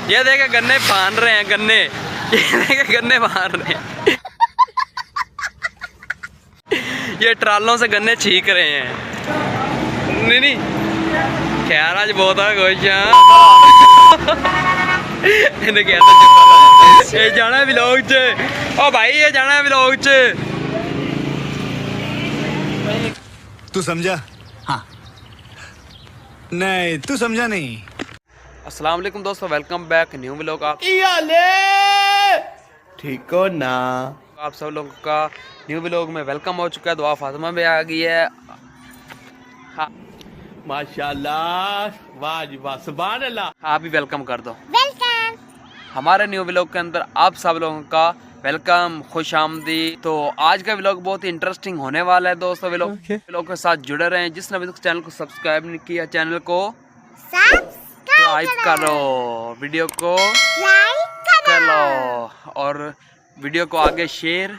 ये देखे गन्ने फान रहे हैं, गन्ने ये देखे गन्ने फान रहे हैं। ये ट्रालों से गन्ने छीक रहे हैं। नहीं खैर आज बहुत है खुश इन्हें कहता ये जाना है व्लॉग च। ओ भाई ये जाना है व्लॉग च। तू समझा? हाँ नहीं तू समझा नहीं। अस्सलाम वालेकुम दोस्तों, वेलकम बैक न्यू व्लॉग। आप ठीक हो ना? आप सब लोगों का न्यू व्लॉग में वेलकम हो चुका है। दुआ फातिमा भी आ गई है। हाँ माशाल्लाह, वाह जी वाह, सुभान अल्लाह। आप भी वेलकम कर दो। वेलकम। हमारे न्यू व्लॉग के अंदर आप सब लोगों का वेलकम, खुश आमदी। तो आज का व्लॉग बहुत ही इंटरेस्टिंग होने वाला है दोस्तों। व्लॉग के साथ जुड़े रहे हैं। जिसने अभी तक चैनल को सब्सक्राइब नहीं किया, चैनल को सब्सक्राइब करो, वीडियो को लाइक करो और वीडियो को आगे शेयर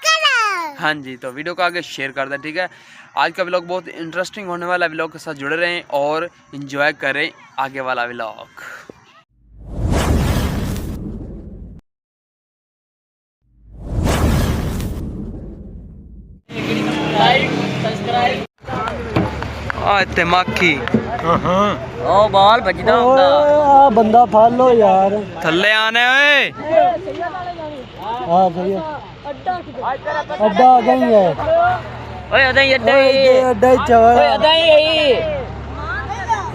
करो। हाँ जी, तो वीडियो को आगे शेयर कर दें, ठीक है। आज का व्लॉग बहुत इंटरेस्टिंग होने वाला है। व्लॉग के साथ जुड़े रहें और एंजॉय करें आगे वाला व्लॉग। इत्ते माखी ओ बाल बजदा हुंदा आ बंदा फड़ लो यार थल्ले आने ओए। हां सही है। अड्डा आ गई है ओए, अदा ही अड्डा ही अड्डा ही चवर ओए, अदा ही आई।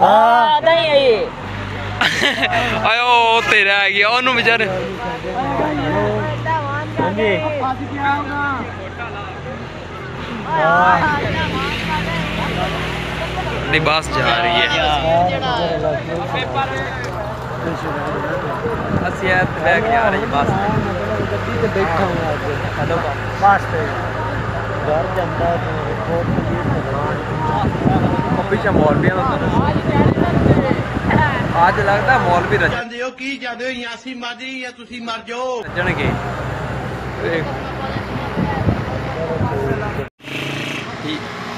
हां अदा ही आई। आयो तेरा आ गया ओनू बेचारे। बस जा रही है। हसीयत बैग जा रही है बस। बैठा हूं हेलो बस पे घर जांदा तो पीछे मॉल भी है। आज लगता है मॉल भी ਜਾਂਦੇ ਹੋ ਕੀ ਜਾਂਦੇ ਹੋ ਯਾਸੀ ਮਾਜੀ ਜਾਂ ਤੁਸੀਂ ਮਰ ਜਾਓ। रजणगे।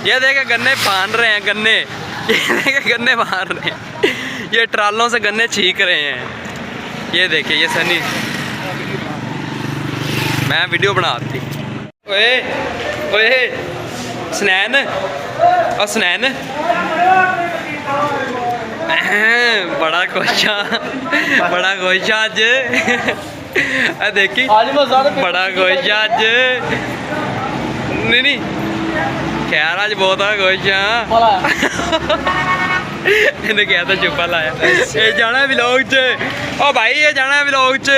ये देखे गन्ने फान रहे हैं, गन्ने ये देखे गन्ने फान रहे हैं। ये ट्रालों से गन्ने छीक रहे हैं। ये देखे ये सनी, मैं वीडियो बनाती। ओए ओए स्नैन और स्नैन बड़ा खुशा, बड़ा खुशा अज देखी, बड़ा खुशा अज। नहीं खैर आज बहुत है खुश इन्हें कहता चुप्पा लाया। ये जाना है व्लॉग च। ओ भाई ये जाना है व्लॉग च।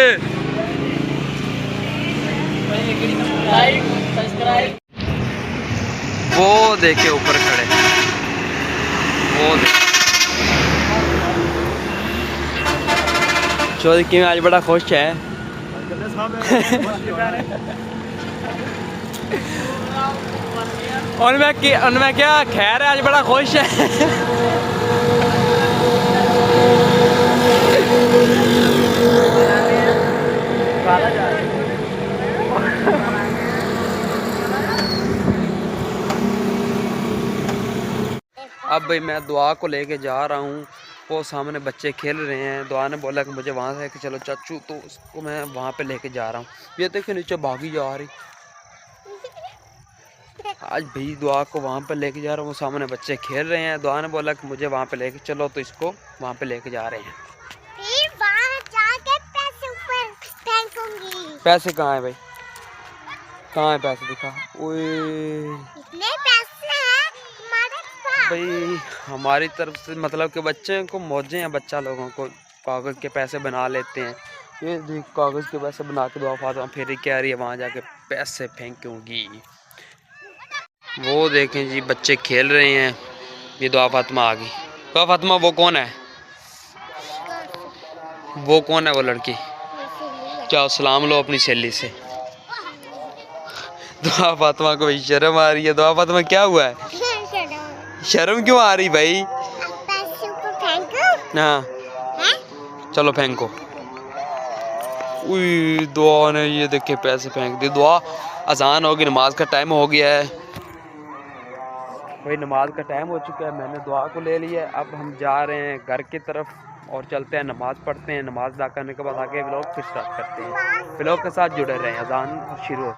वो देखे ऊपर खड़े, वो चौधरी की आज बड़ा खुश है। उनमें क्या खैर है, आज बड़ा खुश है। अब भाई मैं दुआ को लेके जा रहा हूँ। वो सामने बच्चे खेल रहे हैं। दुआ ने बोला कि मुझे वहाँ से चलो चाचू, तो उसको मैं वहाँ पे लेके जा रहा हूँ। ये देखिए नीचे भागी जा रही। आज भाई दुआ को वहाँ पे लेके जा रहा हूँ। वो सामने बच्चे खेल रहे हैं। दुआ ने बोला कि मुझे वहाँ पे लेके चलो, तो इसको वहाँ पे लेके जा रहे हैं। फिर वहाँ जाके पैसे ऊपर फेंकूंगी। पैसे कहाँ है भाई? कहाँ है पैसे? दिखा। ओए इतने पैसे हैं हमारे पास। भाई हमारी तरफ से मतलब कि बच्चे को मौजें हैं। बच्चा लोगों को कागज़ के पैसे बना लेते हैं। ये देख कागज़ के पैसे बना के दुआ फातिमा फिर कह रही है वहाँ जाके पैसे फेंकूंगी। वो देखें जी बच्चे खेल रहे हैं। ये दुआ फातिमा आ गई। दुआ फातिमा वो कौन है? वो कौन है? वो लड़की। जाओ सलाम लो अपनी सहेली से। दुआ फातिमा को भाई शर्म आ रही है। दुआ फातिमा क्या हुआ है? शर्म क्यों आ रही भाई? पैसे ऊपर फेंको। हाँ चलो फेंको। उई दुआ ने ये देखे पैसे फेंक दिए। दुआ अजान होगी, नमाज का टाइम हो गया है भाई। नमाज का टाइम हो चुका है। मैंने दुआ को ले लिया। अब हम जा रहे हैं घर की तरफ। और चलते हैं, नमाज़ पढ़ते हैं। नमाज अदा करने के बाद आगे व्लॉग फिर स्टार्ट करते हैं। व्लॉग के साथ जुड़े रहें। अजान शुरू हो